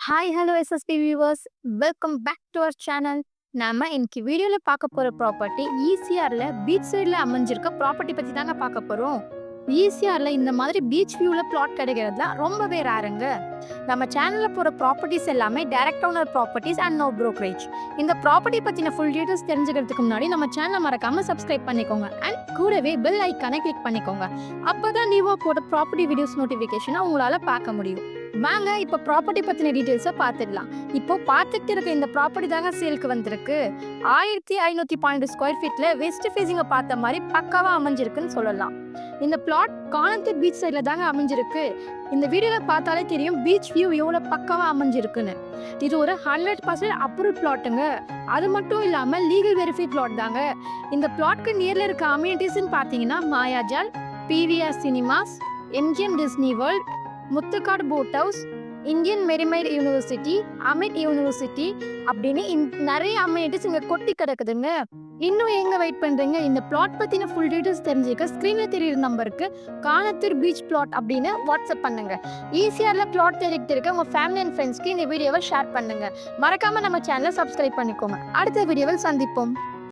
Hi hello SSP viewers, welcome back to our channel. நாம இன்னைக்கு வீடியோவில் பார்க்க போகிற ப்ராப்பர்ட்டி ஈசிஆரில் பீச் சைடில் அமைஞ்சிருக்க ப்ராப்பர்ட்டி பற்றி தாங்க பார்க்க போகிறோம். ஈசிஆரில் இந்த மாதிரி பீச் வியூவில் பிளாட் கிடைக்கிறதுலாம் ரொம்பவே ரேருங்க. நம்ம சேனலில் போகிற ப்ராப்பர்ட்டிஸ் எல்லாமே direct owner properties and no brokerage. இந்த ப்ராப்பர்ட்டி பற்றின ஃபுல் டீட்டெயில்ஸ் தெரிஞ்சுக்கிறதுக்கு முன்னாடி நம்ம சேனலை மறக்காமல் சப்ஸ்கிரைப் பண்ணிக்கோங்க அண்ட் கூடவே பெல் ஐக்கானை கிளிக் பண்ணிக்கோங்க. அப்போ தான் நீவோ போட்ட ப்ராப்பர்ட்டி வீடியோஸ் நோட்டிஃபிகேஷனை உங்களால் பார்க்க முடியும். வாங்க இப்போ ப்ராப்பர்ட்டி பற்றின டீட்டெயில்ஸை பார்த்துடலாம். இப்போ பார்த்துட்டு இருக்க இந்த ப்ராப்பர்ட்டி தாங்க சேலுக்கு வந்திருக்கு. 1512 ஸ்கொயர் ஃபீட்டில் வெஸ்ட் ஃபேஸிங்கை பார்த்த மாதிரி பக்காவாக அமைஞ்சிருக்குன்னு சொல்லலாம். இந்த பிளாட் காணத்தூர் பீச் சைடில் தாங்க அமைஞ்சிருக்கு. இந்த வீடியோவில் பார்த்தாலே தெரியும் பீச் வியூ எவ்வளோ பக்காவாக அமைஞ்சிருக்குன்னு. இது ஒரு 100% அப்ரூவ் பிளாட்டுங்க. அது மட்டும் இல்லாமல் லீகல் வெரிஃபைட் பிளாட் தாங்க. இந்த பிளாட்க்கு நியரில் இருக்க அம்யூனிட்டிஸ்ன்னு பார்த்தீங்கன்னா Mayajaal, PVR cinemas, MGM Disney World, Muthukadu boat house, Indian Maritime University, AMET University அப்படின்னு நிறைய அம்யூனிட்டிஸ் இங்கே கொட்டி கிடக்குதுங்க. இன்னும் எங்க வெயிட் பண்றீங்க? இந்த பிளாட் பத்தின ஃபுல் டீடைல்ஸ் தெரிஞ்சுக்க ஸ்கிரீன்ல தெரியுற நம்பருக்கு காணத்தூர் பீச் பிளாட் அப்படின்னு வாட்ஸ்அப் பண்ணுங்க. ஈஸியாரில் பிளாட் தெரிவித்து இருக்க உங்க ஃபேமிலி அண்ட் ஃப்ரெண்ட்ஸ்க்கு இந்த வீடியோவை ஷேர் பண்ணுங்க. மறக்காம நம்ம சேனலை சப்ஸ்கிரைப் பண்ணிக்கோங்க. அடுத்த வீடியோவில் சந்திப்போம்.